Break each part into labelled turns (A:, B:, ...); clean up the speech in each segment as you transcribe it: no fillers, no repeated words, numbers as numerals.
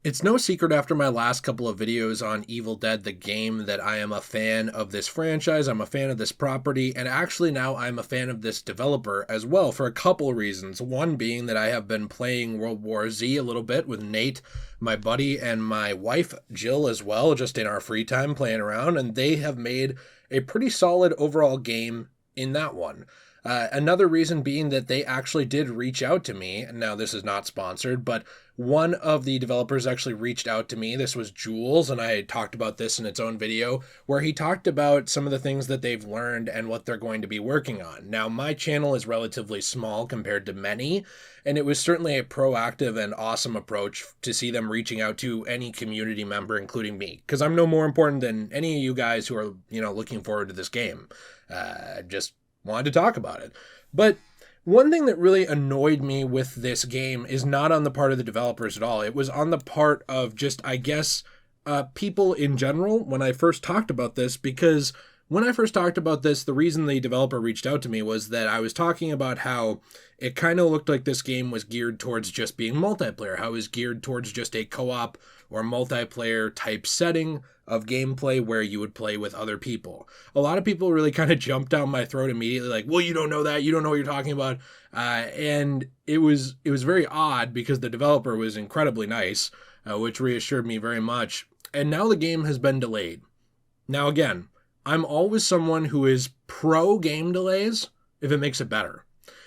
A: It's no secret after my last couple of videos on Evil Dead, the game, that I am a fan of this franchise, I'm a fan of this property, and actually now I'm a fan of this developer as well for a couple of reasons. One being that I have been playing World War Z a little bit with Nate, my buddy, and my wife, Jill, as well, just in our free time playing around, and they have made a pretty solid overall game in that one. Another reason being that they actually did reach out to me. Now, this is not sponsored, but one of the developers actually reached out to me. This was Jules, and I talked about this in its own video, where he talked about some of the things that they've learned and what they're going to be working on. Now, my channel is relatively small compared to many, and it was certainly a proactive and awesome approach to see them reaching out to any community member, including me, because I'm no more important than any of you guys who are, looking forward to this game. Just wanted to talk about it. But one thing that really annoyed me with this game is not on the part of the developers at all. It was on the part of just, I guess, people in general when I first talked about this, because when I first talked about this, the reason the developer reached out to me was that I was talking about how it kind of looked like this game was geared towards just being multiplayer, how it was geared towards just a co-op or multiplayer type setting of gameplay where you would play with other people. A lot of people really kind of jumped down my throat immediately, like, well, you don't know that, you don't know what you're talking about. And it was very odd because the developer was incredibly nice, which reassured me very much. And now the game has been delayed. Now, again, I'm always someone who is pro game delays if it makes it better.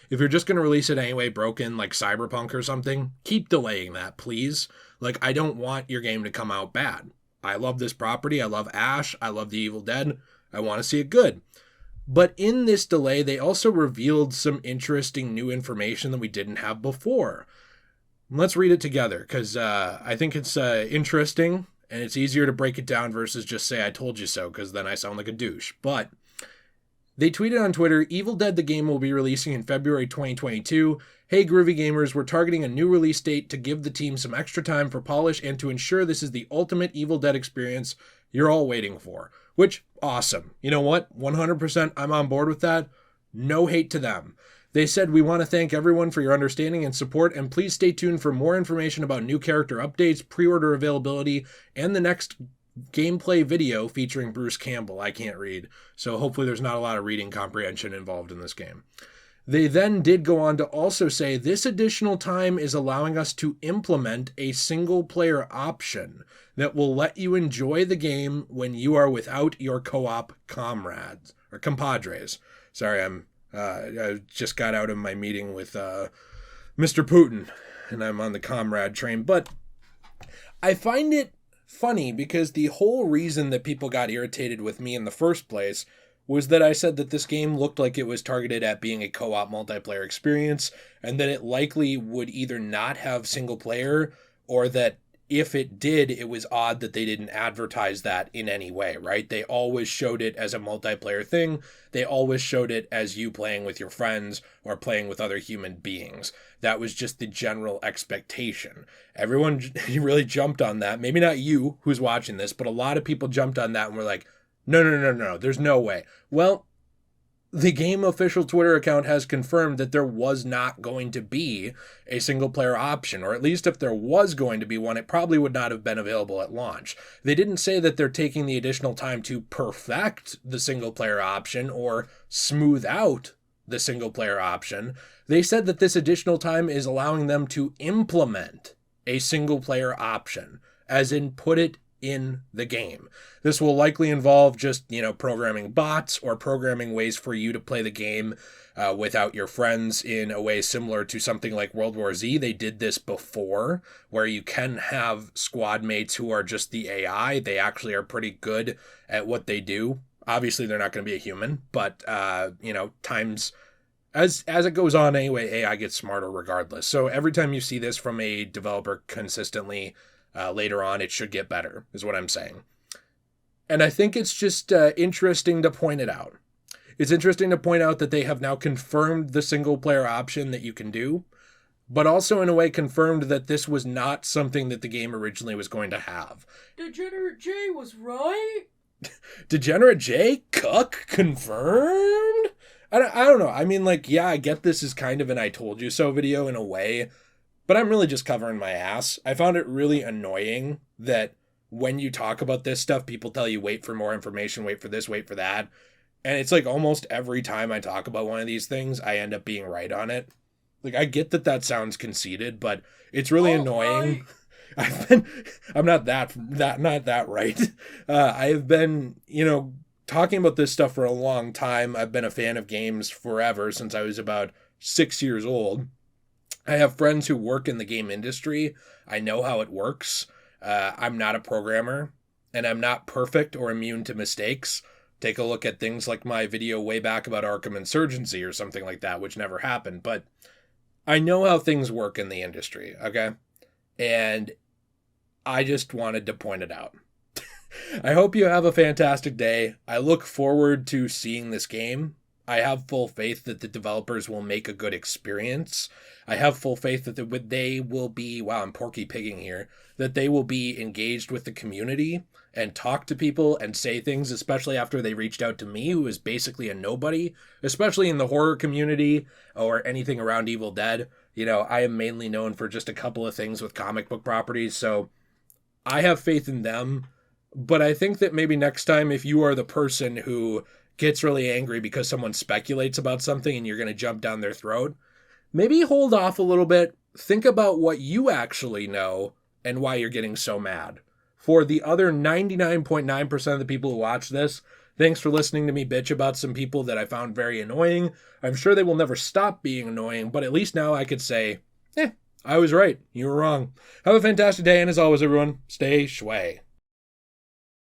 A: If you're just going to release it anyway, broken, like Cyberpunk or something, keep delaying that, please. Like, I don't want your game to come out bad. I love this property. I love Ash. I love the Evil Dead. I want to see it good. But in this delay, they also revealed some interesting new information that we didn't have before. Let's read it together, because I think it's interesting, and it's easier to break it down versus just say I told you so, because then I sound like a douche. But they tweeted on Twitter, Evil Dead the game will be releasing in February 2022. Hey Groovy Gamers, we're targeting a new release date to give the team some extra time for polish and to ensure this is the ultimate Evil Dead experience you're all waiting for. Which, awesome. You know what? 100% I'm on board with that. No hate to them. They said, we want to thank everyone for your understanding and support, and please stay tuned for more information about new character updates, pre-order availability, and the next gameplay video featuring Bruce Campbell. I can't read, so hopefully there's not a lot of reading comprehension involved in this game. They then did go on to also say this additional time is allowing us to implement a single player option that will let you enjoy the game when you are without your co-op comrades or compadres. Sorry, I just got out of my meeting with Mr. Putin and I'm on the comrade train, but I find it funny because the whole reason that people got irritated with me in the first place was that I said that this game looked like it was targeted at being a co-op multiplayer experience, and that it likely would either not have single player, or that if it did, it was odd that they didn't advertise that in any way, right? They always showed it as a multiplayer thing. They always showed it as you playing with your friends or playing with other human beings. That was just the general expectation. Everyone really jumped on that. Maybe not you who's watching this, but a lot of people jumped on that and were like, no, there's no way. Well, the game official Twitter account has confirmed that there was not going to be a single player option, or at least if there was going to be one, it probably would not have been available at launch. They didn't say that they're taking the additional time to perfect the single player option or smooth out the single player option. They said that this additional time is allowing them to implement a single player option, as in put it in the game. This will likely involve just, programming bots or programming ways for you to play the game without your friends in a way similar to something like World War Z. They did this before, where you can have squad mates who are just the AI. They actually are pretty good at what they do. Obviously, they're not going to be a human, but, times as it goes on anyway, AI gets smarter regardless. So every time you see this from a developer consistently, later on, it should get better, is what I'm saying. And I think it's just interesting to point it out. It's interesting to point out that they have now confirmed the single player option that you can do, but also in a way confirmed that this was not something that the game originally was going to have.
B: Degenerate J was right.
A: Degenerate J? Cuck? Confirmed? I don't know. I mean, I get this is kind of an I told you so video in a way, but I'm really just covering my ass. I found it really annoying that when you talk about this stuff, people tell you wait for more information, wait for this, wait for that. And it's like almost every time I talk about one of these things, I end up being right on it. Like, I get that that sounds conceited, but it's really
B: Right.
A: annoying. I've been, I'm not not that right. I've been, talking about this stuff for a long time. I've been a fan of games forever, since I was about 6 years old. I have friends who work in the game industry. I know how it works. I'm not a programmer, and I'm not perfect or immune to mistakes. Take a look at things like my video way back about Arkham Insurgency or something like that, which never happened. But I know how things work in the industry, okay? And I just wanted to point it out. I hope you have a fantastic day. I look forward to seeing this game. I have full faith that the developers will make a good experience. I have full faith that they will be, wow, I'm porky pigging here, that they will be engaged with the community and talk to people and say things, especially after they reached out to me, who is basically a nobody, especially in the horror community or anything around Evil Dead. I am mainly known for just a couple of things with comic book properties, so I have faith in them. But I think that maybe next time, if you are the person who gets really angry because someone speculates about something and you're going to jump down their throat, maybe hold off a little bit. Think about what you actually know and why you're getting so mad. For the other 99.9% of the people who watch this, thanks for listening to me bitch about some people that I found very annoying. I'm sure they will never stop being annoying, but at least now I could say, I was right. You were wrong. Have a fantastic day, and as always, everyone, stay shway.